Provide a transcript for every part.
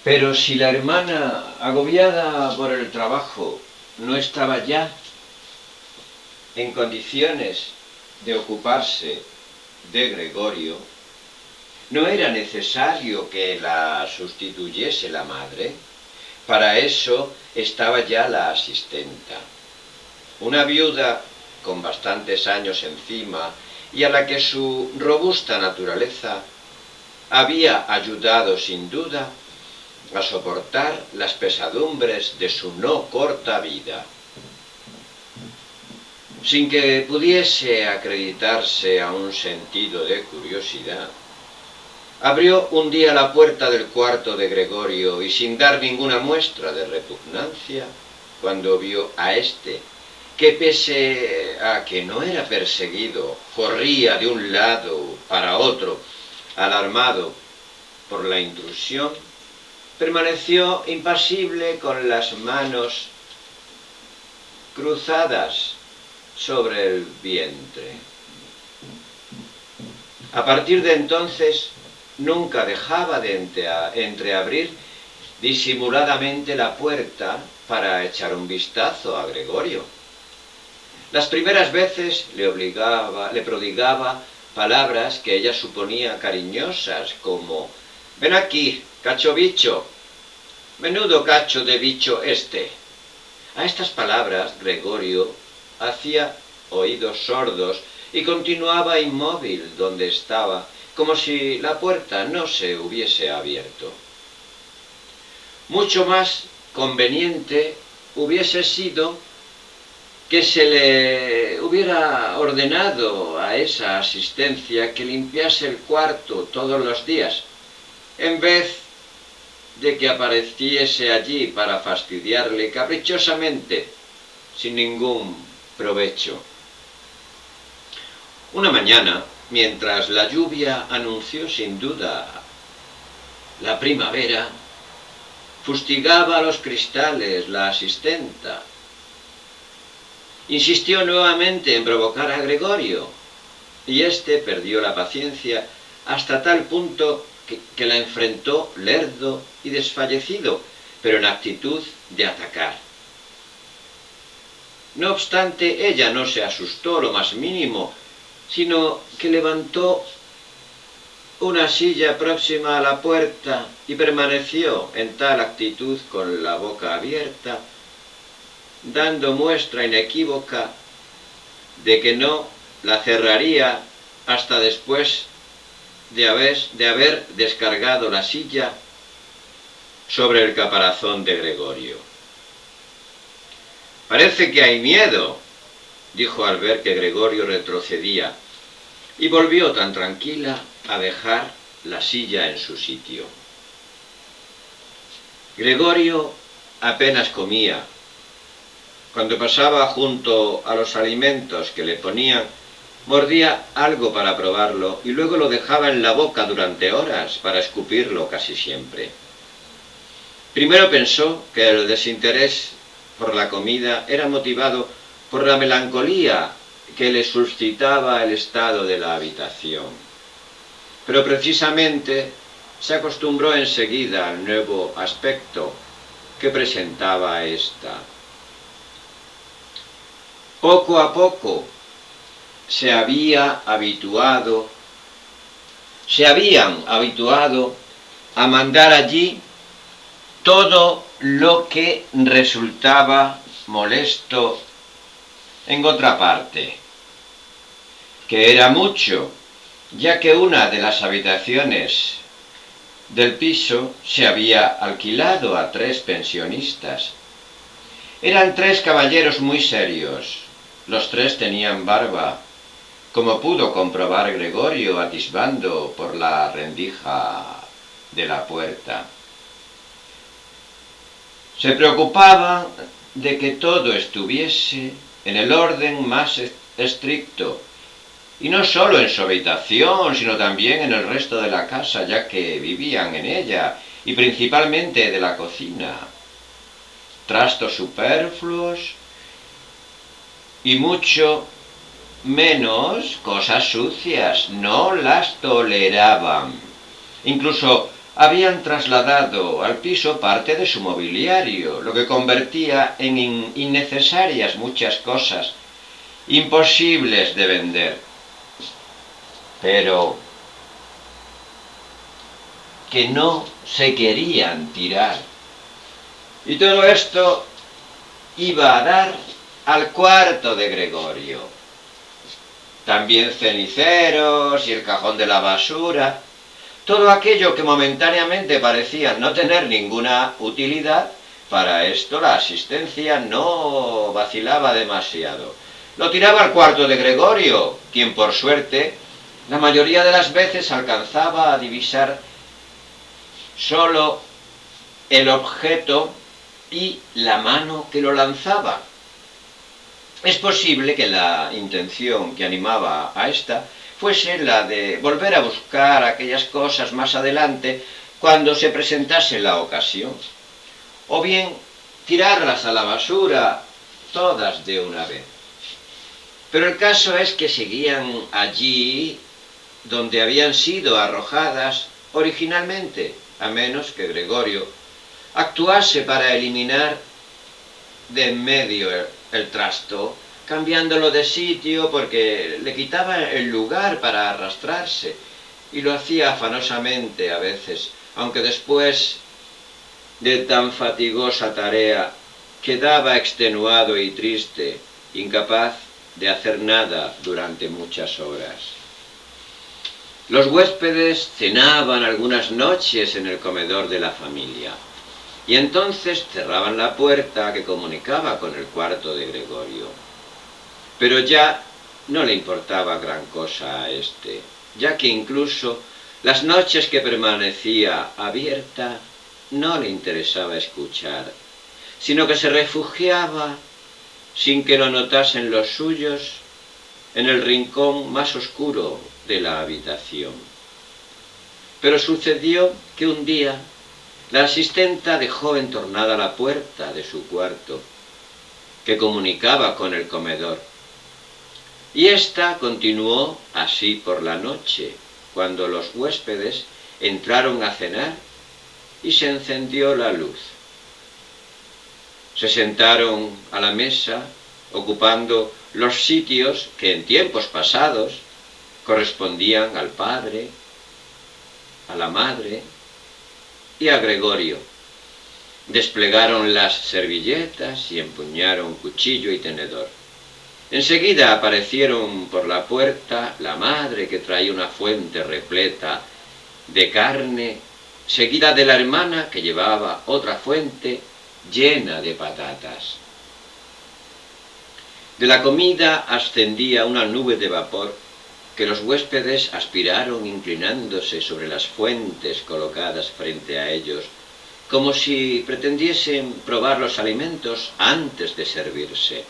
Pero si la hermana, agobiada por el trabajo, no estaba ya en condiciones de ocuparse de Gregorio, no era necesario que la sustituyese la madre. Para eso estaba ya la asistenta, una viuda con bastantes años encima y a la que su robusta naturaleza había ayudado sin duda a soportar las pesadumbres de su no corta vida. Sin que pudiese acreditarse a un sentido de curiosidad, abrió un día la puerta del cuarto de Gregorio y sin dar ninguna muestra de repugnancia, cuando vio a éste, que pese a que no era perseguido, corría de un lado para otro, alarmado por la intrusión, permaneció impasible con las manos cruzadas sobre el vientre. A partir de entonces, nunca dejaba de entreabrir disimuladamente la puerta para echar un vistazo a Gregorio. Las primeras veces le prodigaba palabras que ella suponía cariñosas, como «Ven aquí, cacho bicho, menudo cacho de bicho este». A estas palabras Gregorio hacía oídos sordos y continuaba inmóvil donde estaba, como si la puerta no se hubiese abierto. Mucho más conveniente hubiese sido que se le hubiera ordenado a esa asistencia que limpiase el cuarto todos los días, en vez de que apareciese allí para fastidiarle caprichosamente, sin ningún provecho. Una mañana, mientras la lluvia anunció sin duda la primavera, fustigaba los cristales la asistenta. Insistió nuevamente en provocar a Gregorio, y éste perdió la paciencia hasta tal punto que la enfrentó lerdo y desfallecido, pero en actitud de atacar. No obstante, ella no se asustó lo más mínimo, sino que levantó una silla próxima a la puerta y permaneció en tal actitud con la boca abierta, dando muestra inequívoca de que no la cerraría hasta después de haber descargado la silla sobre el caparazón de Gregorio. «Parece que hay miedo», dijo al ver que Gregorio retrocedía, y volvió tan tranquila a dejar la silla en su sitio. Gregorio apenas comía. Cuando pasaba junto a los alimentos que le ponían, mordía algo para probarlo y luego lo dejaba en la boca durante horas para escupirlo casi siempre. Primero pensó que el desinterés por la comida era motivado por la melancolía que le suscitaba el estado de la habitación. Pero precisamente se acostumbró enseguida al nuevo aspecto que presentaba ésta. Poco a poco se habían habituado a mandar allí todo lo que resultaba molesto en otra parte, que era mucho, ya que una de las habitaciones del piso se había alquilado a 3 pensionistas. Eran 3 caballeros muy serios. Los 3 tenían barba, como pudo comprobar Gregorio atisbando por la rendija de la puerta. Se preocupaban de que todo estuviese en el orden más estricto, y no solo en su habitación, sino también en el resto de la casa, ya que vivían en ella, y principalmente de la cocina. Trastos superfluos y mucho menos cosas sucias, no las toleraban. Incluso habían trasladado al piso parte de su mobiliario, lo que convertía en innecesarias muchas cosas, imposibles de vender. Pero que no se querían tirar. Y todo esto iba a dar al cuarto de Gregorio. También ceniceros y el cajón de la basura. Todo aquello que momentáneamente parecía no tener ninguna utilidad, para esto la asistencia no vacilaba demasiado. Lo tiraba al cuarto de Gregorio, quien por suerte la mayoría de las veces alcanzaba a divisar solo el objeto y la mano que lo lanzaba. Es posible que la intención que animaba a esta fuese la de volver a buscar aquellas cosas más adelante cuando se presentase la ocasión, o bien tirarlas a la basura todas de una vez. Pero el caso es que seguían allí donde habían sido arrojadas originalmente, a menos que Gregorio actuase para eliminar de en medio el trasto, cambiándolo de sitio porque le quitaba el lugar para arrastrarse, y lo hacía afanosamente a veces, aunque después de tan fatigosa tarea quedaba extenuado y triste, incapaz de hacer nada durante muchas horas. Los huéspedes cenaban algunas noches en el comedor de la familia, y entonces cerraban la puerta que comunicaba con el cuarto de Gregorio. Pero ya no le importaba gran cosa a este, ya que incluso las noches que permanecía abierta no le interesaba escuchar, sino que se refugiaba, sin que lo notasen los suyos, en el rincón más oscuro de la habitación. Pero sucedió que un día la asistenta dejó entornada la puerta de su cuarto, que comunicaba con el comedor, y ésta continuó así por la noche, cuando los huéspedes entraron a cenar y se encendió la luz. Se sentaron a la mesa, ocupando los sitios que en tiempos pasados correspondían al padre, a la madre y a Gregorio. Desplegaron las servilletas y empuñaron cuchillo y tenedor. Enseguida aparecieron por la puerta la madre, que traía una fuente repleta de carne, seguida de la hermana, que llevaba otra fuente llena de patatas. De la comida ascendía una nube de vapor que los huéspedes aspiraron inclinándose sobre las fuentes colocadas frente a ellos, como si pretendiesen probar los alimentos antes de servirse.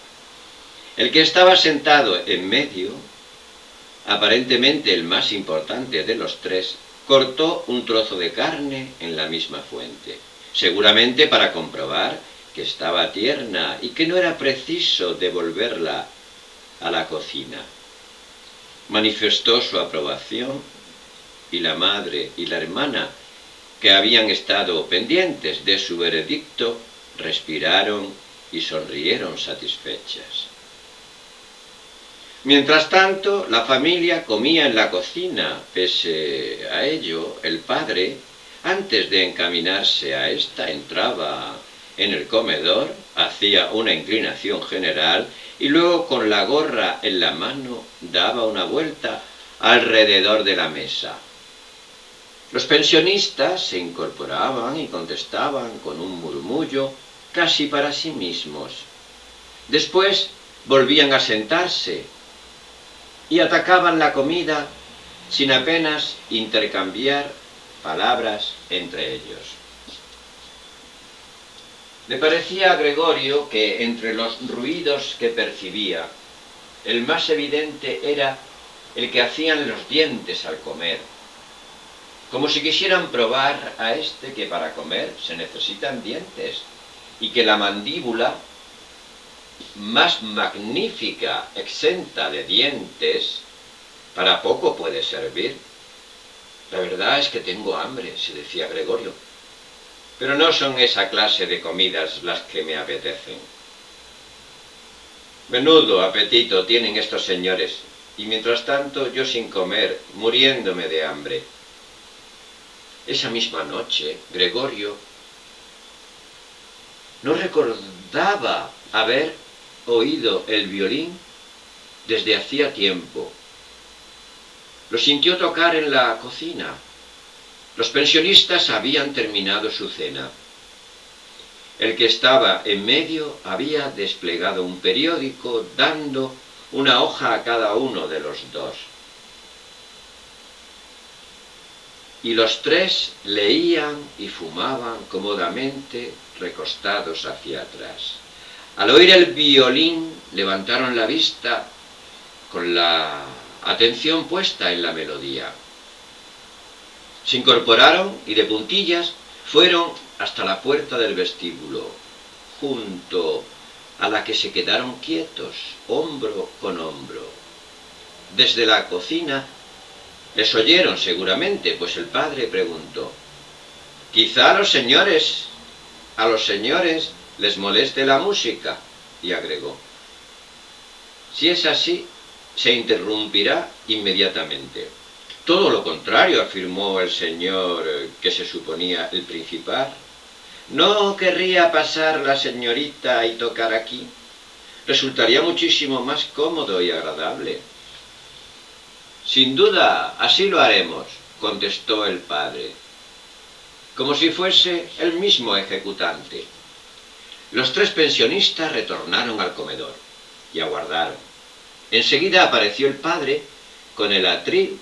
El que estaba sentado en medio, aparentemente el más importante de los tres, cortó un trozo de carne en la misma fuente, seguramente para comprobar que estaba tierna y que no era preciso devolverla a la cocina. Manifestó su aprobación, y la madre y la hermana, que habían estado pendientes de su veredicto, respiraron y sonrieron satisfechas. Mientras tanto, la familia comía en la cocina. Pese a ello, el padre, antes de encaminarse a esta, entraba en el comedor, hacía una inclinación general y luego, con la gorra en la mano, daba una vuelta alrededor de la mesa. Los pensionistas se incorporaban y contestaban con un murmullo casi para sí mismos. Después volvían a sentarse y atacaban la comida sin apenas intercambiar palabras entre ellos. Le parecía a Gregorio que entre los ruidos que percibía, el más evidente era el que hacían los dientes al comer, como si quisieran probar a este que para comer se necesitan dientes, y que la mandíbula, más magnífica, exenta de dientes, para poco puede servir. La verdad es que tengo hambre, se decía Gregorio, pero no son esa clase de comidas las que me apetecen. Menudo apetito tienen estos señores, y mientras tanto yo sin comer, muriéndome de hambre. Esa misma noche, Gregorio no recordaba haber oído el violín desde hacía tiempo. Lo sintió tocar en la cocina. Los pensionistas habían terminado su cena. El que estaba en medio había desplegado un periódico dando una hoja a cada uno de los dos. Y los tres leían y fumaban cómodamente recostados hacia atrás. Al oír el violín levantaron la vista con la atención puesta en la melodía. Se incorporaron y de puntillas fueron hasta la puerta del vestíbulo, junto a la que se quedaron quietos, hombro con hombro. Desde la cocina les oyeron seguramente, pues el padre preguntó: «Quizá a los señores les moleste la música», y agregó: «Si es así, se interrumpirá inmediatamente». «Todo lo contrario», afirmó el señor que se suponía el principal. «¿No querría pasar la señorita y tocar aquí? Resultaría muchísimo más cómodo y agradable». «Sin duda, así lo haremos», contestó el padre, como si fuese el mismo ejecutante. Los tres pensionistas retornaron al comedor y aguardaron. Enseguida apareció el padre con el atril,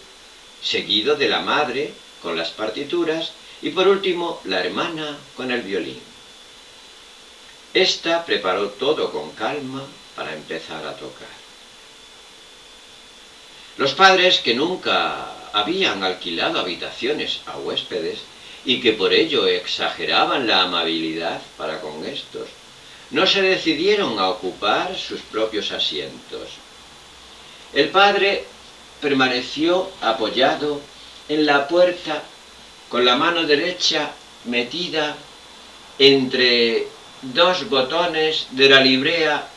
seguido de la madre con las partituras y por último la hermana con el violín. Esta preparó todo con calma para empezar a tocar. Los padres, que nunca habían alquilado habitaciones a huéspedes y que por ello exageraban la amabilidad para con estos, no se decidieron a ocupar sus propios asientos. El padre permaneció apoyado en la puerta con la mano derecha metida entre dos botones de la librea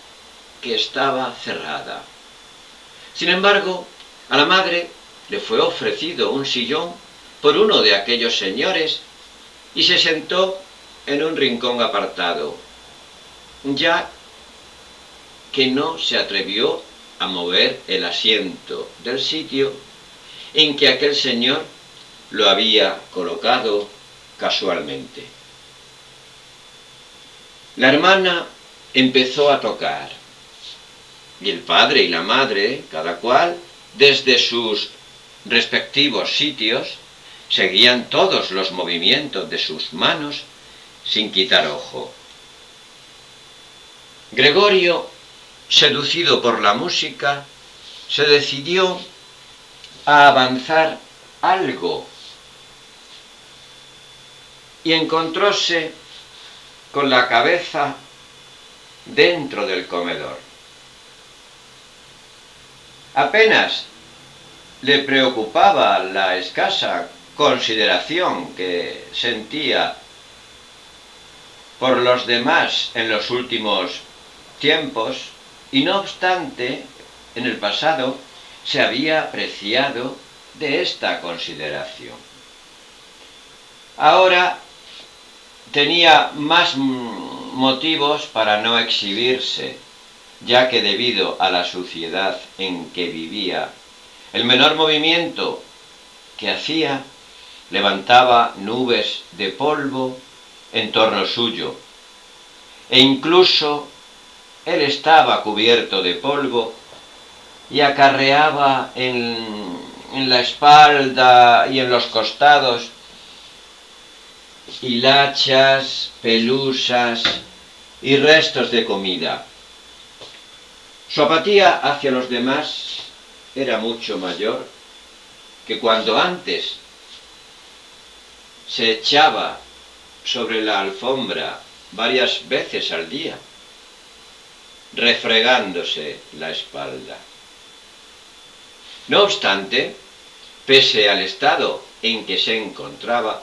que estaba cerrada. Sin embargo, a la madre le fue ofrecido un sillón por uno de aquellos señores y se sentó en un rincón apartado, ya que no se atrevió a mover el asiento del sitio en que aquel señor lo había colocado casualmente. La hermana empezó a tocar, y el padre y la madre, cada cual desde sus respectivos sitios, seguían todos los movimientos de sus manos sin quitar ojo. Gregorio, seducido por la música, se decidió a avanzar algo y encontróse con la cabeza dentro del comedor. Apenas le preocupaba la escasa consideración que sentía por los demás en los últimos tiempos, y no obstante, en el pasado se había apreciado de esta consideración. Ahora tenía más motivos para no exhibirse, ya que debido a la suciedad en que vivía, el menor movimiento que hacía levantaba nubes de polvo en torno suyo, e incluso él estaba cubierto de polvo y acarreaba en la espalda y en los costados hilachas, pelusas y restos de comida. Su apatía hacia los demás era mucho mayor que cuando antes se echaba sobre la alfombra varias veces al día, refregándose la espalda. No obstante, pese al estado en que se encontraba,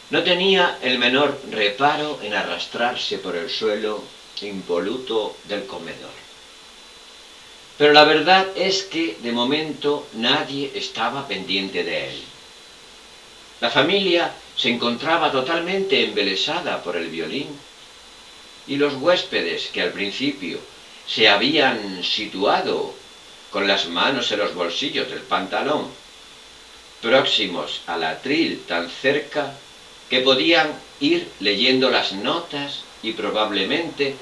no tenía el menor reparo en arrastrarse por el suelo impoluto del comedor. Pero la verdad es que, de momento, nadie estaba pendiente de él. La familia se encontraba totalmente embelesada por el violín, y los huéspedes, que al principio se habían situado con las manos en los bolsillos del pantalón, próximos al atril tan cerca que podían ir leyendo las notas y probablemente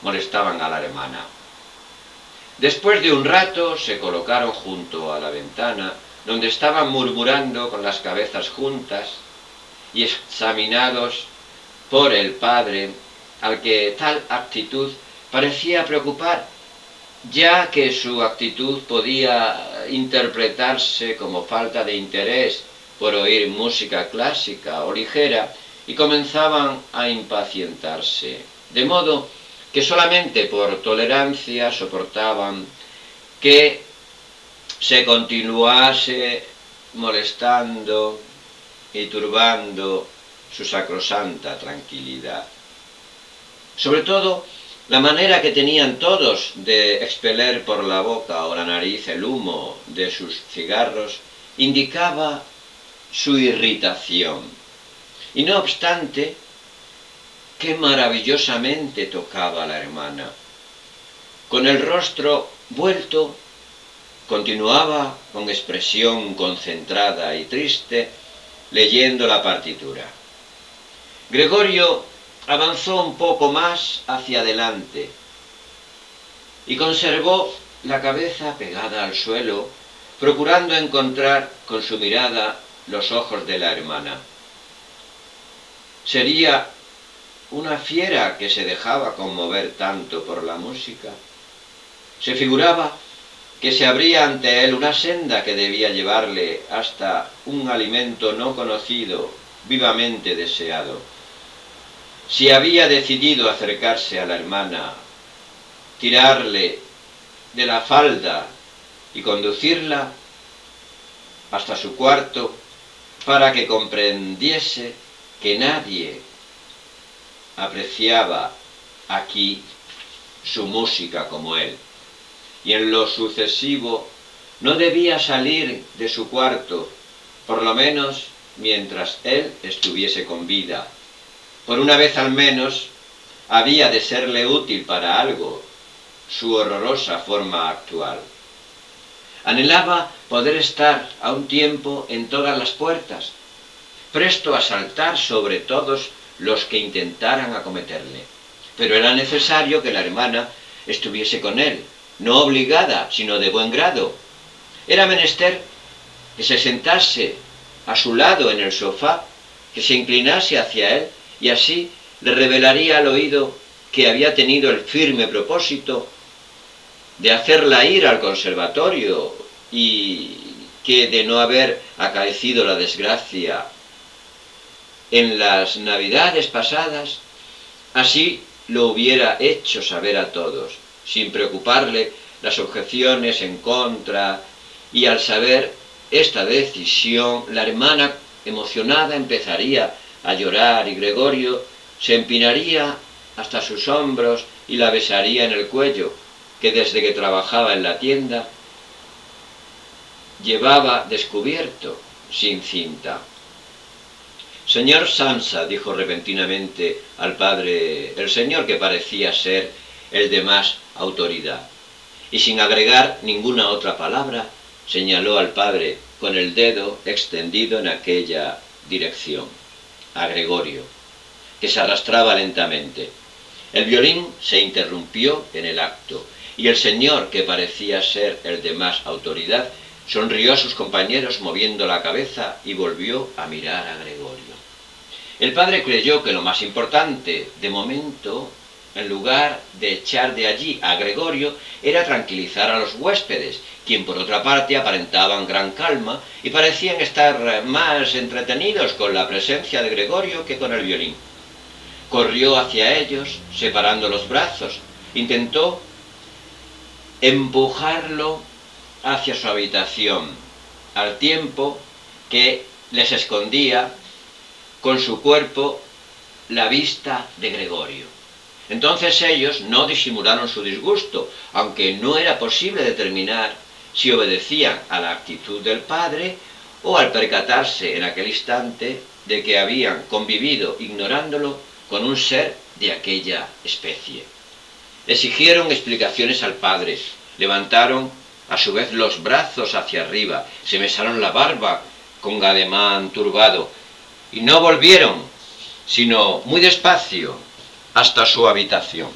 molestaban a la hermana. Después de un rato se colocaron junto a la ventana, donde estaban murmurando con las cabezas juntas y examinados por el padre, al que tal actitud parecía preocupar, ya que su actitud podía interpretarse como falta de interés por oír música clásica o ligera, y comenzaban a impacientarse, de modo que solamente por tolerancia soportaban que se continuase molestando y turbando su sacrosanta tranquilidad. Sobre todo, la manera que tenían todos de expeler por la boca o la nariz el humo de sus cigarros indicaba su irritación. Y no obstante, qué maravillosamente tocaba la hermana. Con el rostro vuelto, continuaba con expresión concentrada y triste, leyendo la partitura. Gregorio avanzó un poco más hacia adelante y conservó la cabeza pegada al suelo, procurando encontrar con su mirada los ojos de la hermana. ¿Sería una fiera que se dejaba conmover tanto por la música? Se figuraba que se abría ante él una senda que debía llevarle hasta un alimento no conocido, vivamente deseado. Si había decidido acercarse a la hermana, tirarle de la falda y conducirla hasta su cuarto para que comprendiese que nadie apreciaba aquí su música como él, y en lo sucesivo no debía salir de su cuarto, por lo menos mientras él estuviese con vida. Por una vez al menos había de serle útil para algo su horrorosa forma actual. Anhelaba poder estar a un tiempo en todas las puertas, presto a saltar sobre todos los que intentaran acometerle. Pero era necesario que la hermana estuviese con él, no obligada, sino de buen grado. Era menester que se sentase a su lado en el sofá, que se inclinase hacia él, y así le revelaría al oído que había tenido el firme propósito de hacerla ir al conservatorio, y que, de no haber acaecido la desgracia en las navidades pasadas, así lo hubiera hecho saber a todos, sin preocuparle las objeciones en contra, y al saber esta decisión, la hermana, emocionada, empezaría a llorar, y Gregorio se empinaría hasta sus hombros y la besaría en el cuello, que desde que trabajaba en la tienda llevaba descubierto, sin cinta. «Señor Sansa», dijo repentinamente al padre el señor, que parecía ser el de más autoridad, y sin agregar ninguna otra palabra, señaló al padre con el dedo extendido en aquella dirección, a Gregorio, que se arrastraba lentamente. El violín se interrumpió en el acto, y el señor, que parecía ser el de más autoridad, sonrió a sus compañeros moviendo la cabeza y volvió a mirar a Gregorio. El padre creyó que lo más importante, de momento, en lugar de echar de allí a Gregorio, era tranquilizar a los huéspedes, quien por otra parte aparentaban gran calma y parecían estar más entretenidos con la presencia de Gregorio que con el violín. Corrió hacia ellos, separando los brazos, intentó empujarlo hacia su habitación, al tiempo que les escondía con su cuerpo la vista de Gregorio. Entonces ellos no disimularon su disgusto, aunque no era posible determinar si obedecían a la actitud del padre o al percatarse en aquel instante de que habían convivido ignorándolo con un ser de aquella especie. Exigieron explicaciones al padre, levantaron a su vez los brazos hacia arriba, se mesaron la barba con ademán turbado y no volvieron, sino muy despacio, hasta su habitación.